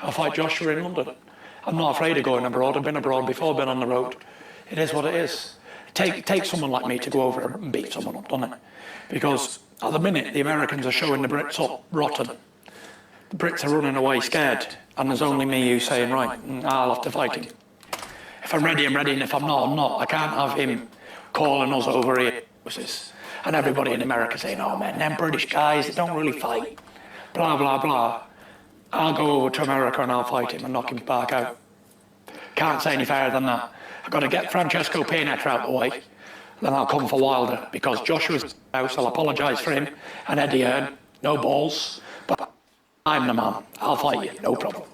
I'll fight Joshua in London. I'm not afraid of going abroad. I've been abroad before, been on the road. It is what it is. Take someone like me to go over and beat someone up, doesn't it? Because at the minute, the Americans are showing the Brits up rotten. The Brits are running away scared, and there's only me who's saying, right, I'll have to fight him. If I'm ready, I'm ready, and if I'm not, I'm not. I can't have him calling us over here. And everybody in America saying, oh man, them British guys, they don't really fight. Blah, blah, blah. I'll go over to America and I'll fight him and knock him back out. Can't say any fairer than that. I've got to get Francesco Pianeta out of the way. Then I'll come for Wilder, because Joshua's house, I'll apologise for him. And Eddie Hearn, no balls. But I'm the man. I'll fight you, no problem.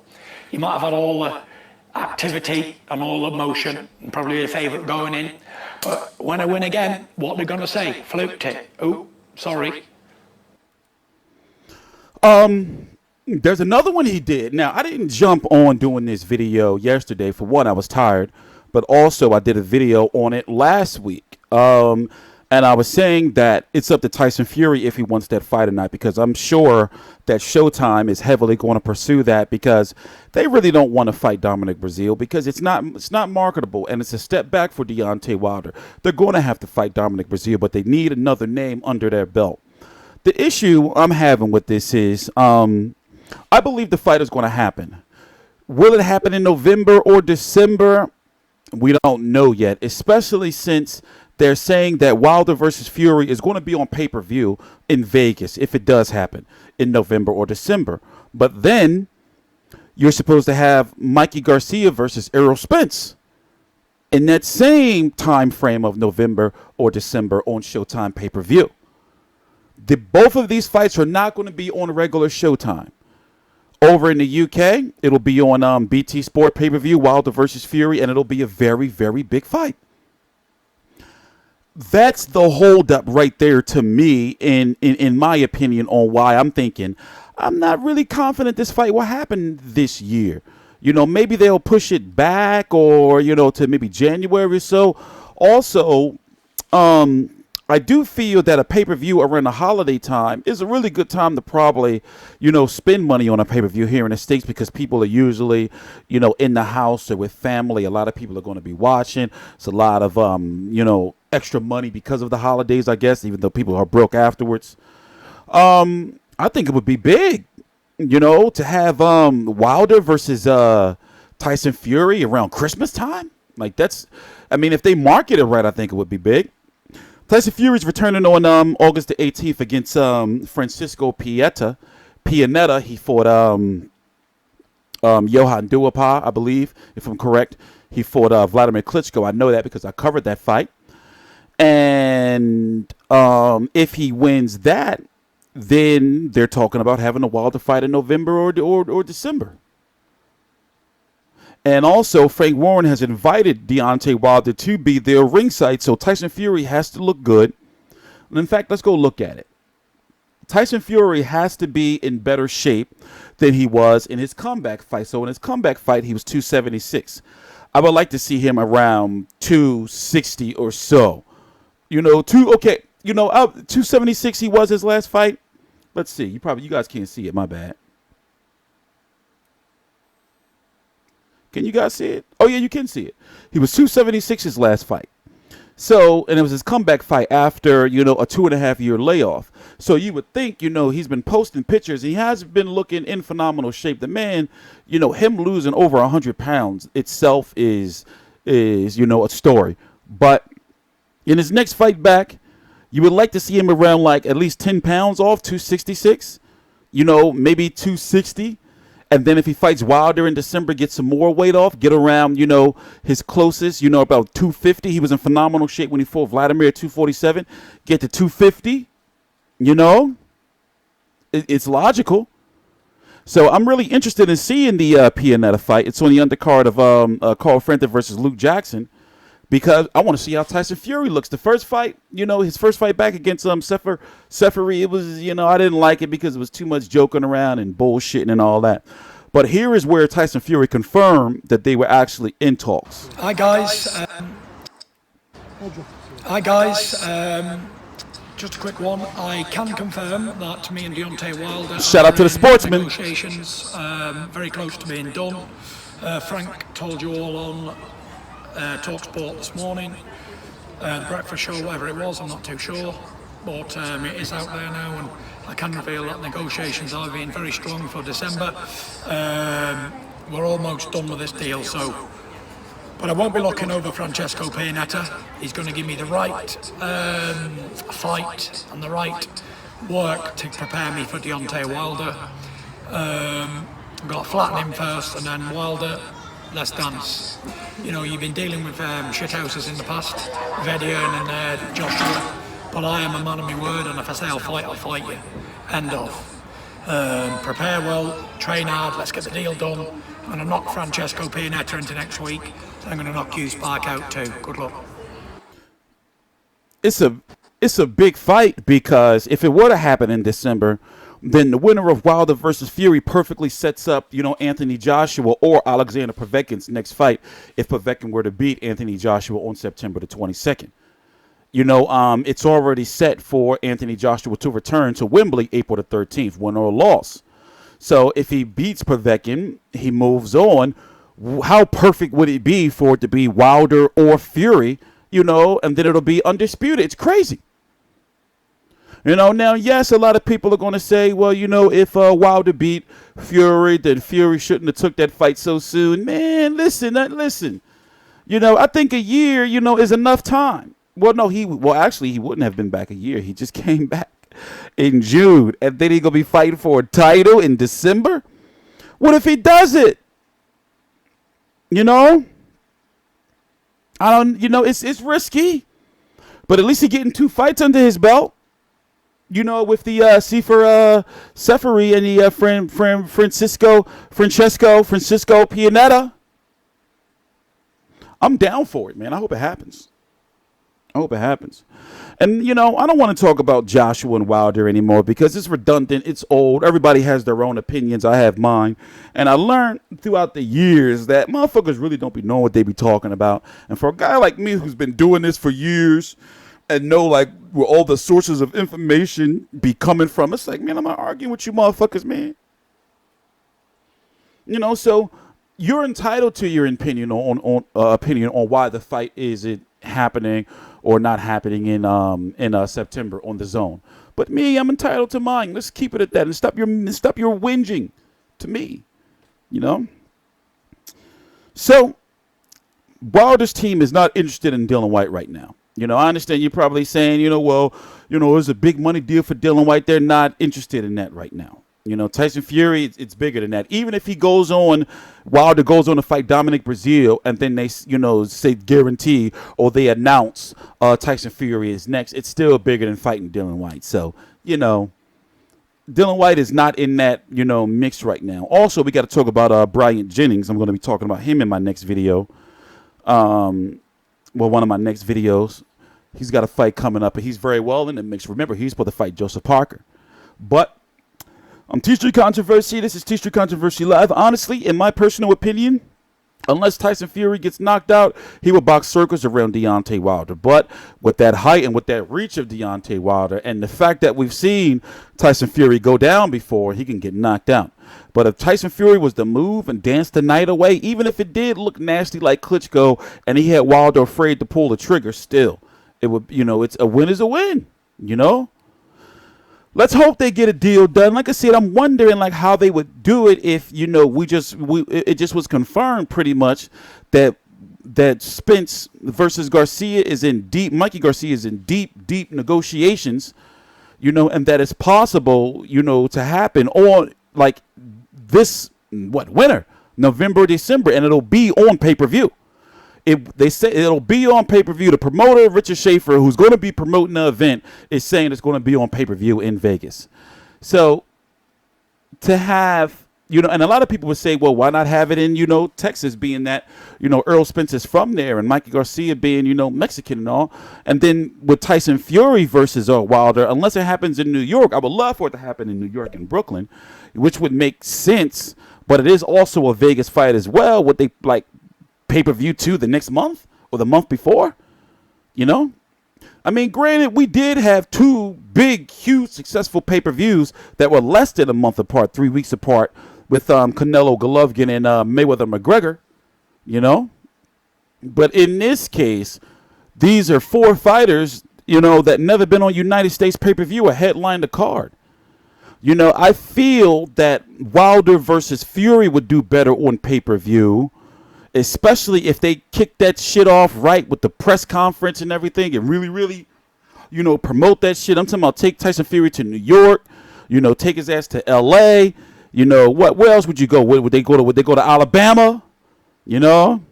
You might have had all the activity and all the motion, and probably a favourite going in. But when I win again, what they're going to say? Fluked it. Oh, sorry. There's another one he did. Now, I didn't jump on doing this video yesterday. For one, I was tired. But also, I did a video on it last week. And I was saying that it's up to Tyson Fury if he wants that fight or not, because I'm sure that Showtime is heavily going to pursue that, because they really don't want to fight Dominic Breazeale, because it's not marketable, and it's a step back for Deontay Wilder. They're going to have to fight Dominic Breazeale, but they need another name under their belt. The issue I'm having with this is I believe the fight is going to happen. Will it happen in November or December? We don't know yet, especially since they're saying that Wilder versus Fury is going to be on pay-per-view in Vegas, if it does happen, in November or December. But then you're supposed to have Mikey Garcia versus Errol Spence in that same time frame of November or December on Showtime pay-per-view. Both of these fights are not going to be on regular Showtime. Over in the UK, it'll be on BT Sport pay-per-view, Wilder versus Fury, and it'll be a very, very big fight. That's the holdup right there to me, in my opinion, on why I'm thinking I'm not really confident this fight will happen this year. You know, maybe they'll push it back, or, you know, to maybe January or so. Also, I do feel that a pay-per-view around the holiday time is a really good time to probably, you know, spend money on a pay-per-view here in the States, because people are usually, you know, in the house or with family. A lot of people are going to be watching. It's a lot of, you know, extra money because of the holidays, I guess, even though people are broke afterwards. I think it would be big, you know, to have Wilder versus Tyson Fury around Christmas time. Like, that's, I mean, if they market it right, I think it would be big. Tyson Fury's returning on August the 18th against Francisco Pianeta. He fought Johan Duhaupas, I believe, if I'm correct. He fought Vladimir Klitschko. I know that because I covered that fight. And if he wins that, then they're talking about having a Wilder fight in November or December. And also, Frank Warren has invited Deontay Wilder to be there ringside, so Tyson Fury has to look good. And in fact, let's go look at it. Tyson Fury has to be in better shape than he was in his comeback fight. So in his comeback fight, he was 276. I would like to see him around 260 or so. You know, 276 he was his last fight. Let's see. You guys can't see it. My bad. Can you guys see it? Oh, yeah, you can see it. He was 276 his last fight. So, and it was his comeback fight after, you know, a 2.5-year layoff. So you would think, you know, he's been posting pictures. He has been looking in phenomenal shape. The man, you know, him losing over 100 pounds itself is, you know, a story. But in his next fight back, you would like to see him around like at least 10 pounds off, 266, you know, maybe 260. And then if he fights Wilder in December, get some more weight off, get around, you know, his closest, you know, about 250. He was in phenomenal shape when he fought Vladimir at 247. Get to 250, you know. It's logical. So I'm really interested in seeing the Pianeta fight. It's on the undercard of Carl Frampton versus Luke Jackson, because I want to see how Tyson Fury looks. The first fight, you know, his first fight back against Seferi, it was, you know, I didn't like it because it was too much joking around and bullshitting and all that. But here is where Tyson Fury confirmed that they were actually in talks. Hi guys. just a quick one. I can confirm that me and Deontay Wilder Shout out to the sportsman. Negotiations very close to being done. Frank told you all on TalkSport this morning. The breakfast show, whatever it was, I'm not too sure. But it is out there now, and I can reveal that negotiations are being very strong for December. We're almost done with this deal, so. But I won't be looking over Francesco Pianeta. He's going to give me the right fight and the right work to prepare me for Deontay Wilder. I've got to flatten him first, and then Wilder, let's dance. You know, you've been dealing with shithouses in the past, with Eddie and Joshua. But I am a man of my word, and if I say I'll fight you. End of. Prepare well, train hard, let's get the deal done. I'm going to knock Francesco Pianeta into next week. I'm going to knock you Spark out too. Good luck. It's a big fight, because if it were to happen in December, then the winner of Wilder versus Fury perfectly sets up, you know, Anthony Joshua or Alexander Povetkin's next fight if Povetkin were to beat Anthony Joshua on September the 22nd. You know, it's already set for Anthony Joshua to return to Wembley April the 13th, win or loss. So if he beats Povetkin, he moves on. How perfect would it be for it to be Wilder or Fury, you know, and then it'll be undisputed? It's crazy. You know, now, yes, a lot of people are going to say, well, you know, if Wilder beat Fury, then Fury shouldn't have took that fight so soon. Man, listen. You know, I think a year, you know, is enough time. Well, no, actually, he wouldn't have been back a year. He just came back in June, and then he's going to be fighting for a title in December. What if he does it? You know? It's risky. But at least he's getting 2 fights under his belt. You know, with the Seferi and the Francesco Pianeta. I'm down for it, man. I hope it happens. And, you know, I don't want to talk about Joshua and Wilder anymore because it's redundant. It's old. Everybody has their own opinions. I have mine. And I learned throughout the years that motherfuckers really don't be knowing what they be talking about. And for a guy like me who's been doing this for years and know, like, where all the sources of information be coming from, it's like, man, I'm not arguing with you motherfuckers, man. You know, so you're entitled to your opinion on why the fight isn't happening or not happening in September on the zone. But me, I'm entitled to mine. Let's keep it at that and stop your whinging to me, you know. So Wilder's team is not interested in Dillian Whyte right now. You know, I understand you're probably saying, you know, well, you know, there's a big money deal for Dillian Whyte. They're not interested in that right now. You know, Tyson Fury, it's bigger than that. Even if Wilder goes on to fight Dominic Breazeale, and then they, you know, say guarantee or they announce Tyson Fury is next, it's still bigger than fighting Dillian Whyte. So, you know, Dillian Whyte is not in that, you know, mix right now. Also, we got to talk about Bryant Jennings. I'm going to be talking about him in my next video. One of my next videos. He's got a fight coming up, and he's very well in the mix. Remember, he's supposed to fight Joseph Parker. But I'm TstreeT Controversy. This is TstreeT Controversy Live. Honestly, in my personal opinion, unless Tyson Fury gets knocked out, he will box circles around Deontay Wilder. But with that height and with that reach of Deontay Wilder and the fact that we've seen Tyson Fury go down before, he can get knocked out. But if Tyson Fury was to move and dance the night away, even if it did look nasty like Klitschko and he had Wilder afraid to pull the trigger, still, it would, you know, it's a win is a win, you know? Let's hope they get a deal done. Like I said, I'm wondering like how they would do it if, you know, it just was confirmed pretty much that Spence versus Garcia is in Mikey Garcia is in deep negotiations, you know, and that it's possible, you know, to happen on like this winter, November, December, and it'll be on pay-per-view. They say it'll be on pay-per-view. The promoter, Richard Schaefer, who's going to be promoting the event, is saying it's going to be on pay-per-view in Vegas. So to have, you know, and a lot of people would say, well, why not have it in, you know, Texas, being that, you know, Earl Spence is from there and Mikey Garcia being, you know, Mexican and all. And then with Tyson Fury versus Wilder, unless it happens in New York, I would love for it to happen in New York and Brooklyn, which would make sense. But it is also a Vegas fight as well. Would they like pay-per-view too the next month or the month before, you know? I mean, granted, we did have two big, huge, successful pay-per-views that were less than a month apart, 3 weeks apart, with Canelo Golovkin and Mayweather McGregor, you know. But in this case, these are four fighters, you know, that never been on United States pay-per-view or headlined the card. You know, I feel that Wilder versus Fury would do better on pay-per-view, especially if they kick that shit off right with the press conference and everything and really, really, you know, promote that shit. I'm talking about take Tyson Fury to New York, you know, take his ass to L.A., you know, where else would you go? Would they go to Alabama, you know?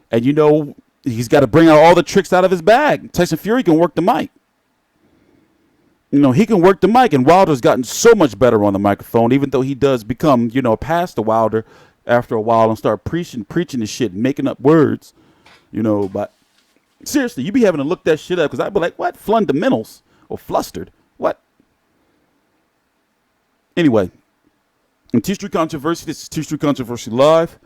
And, you know, he's got to bring out all the tricks out of his bag. Tyson Fury can work the mic. You know, he can work the mic, and Wilder's gotten so much better on the microphone, even though he does become, you know, past the Wilder after a while and start preaching the shit, making up words, you know. But seriously, you be having to look that shit up because I'd be like, what? Fundamentals or flustered? What? Anyway, in TstreeT Controversy, this is TstreeT Controversy Live.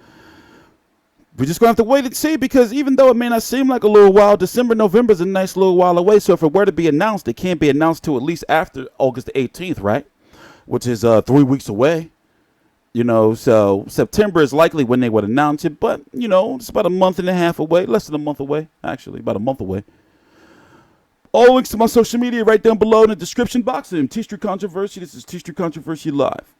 We're just going to have to wait and see because even though it may not seem like a little while, December, November is a nice little while away. So if it were to be announced, it can't be announced till at least after August the 18th, right? Which is 3 weeks away. You know, so September is likely when they would announce it. But, you know, it's about a month and a half away. Less than a month away, actually. About a month away. All links to my social media right down below in the description box. And TstreeT Controversy. This is TstreeT Controversy Live.